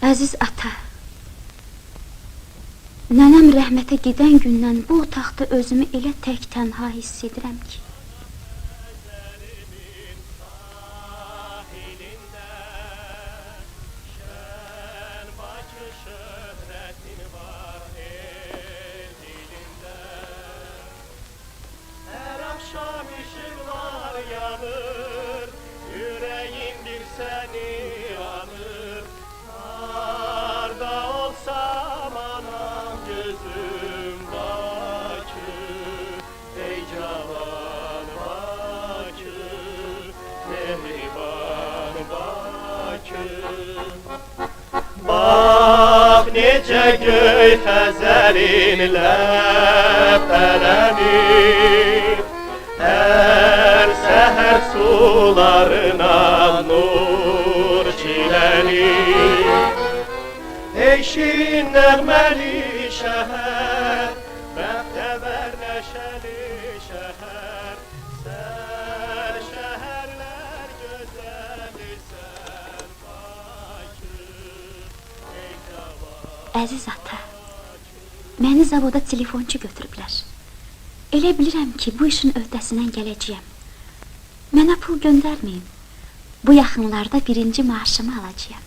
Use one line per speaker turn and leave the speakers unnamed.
Əziz ata, nənəm rəhmətə gedən gündən bu otaqda özümü elə tək tənha hiss edirəm ki,
Bax necə göy xəzərin ləpələnir, hər səhər sularına nur çilənir. Ey şirin nəğməli şəhər, bəxtəvər nəşəli şəhər, sən şəhərlər gözəlisən Bakı.
Əziz ata, məni zavoda telefonçu götürüblər. Elə bilirəm ki, bu işin öhdəsindən gələcəyəm. Mənə pul göndərməyin. Bu yaxınlarda birinci maaşımı alacağım.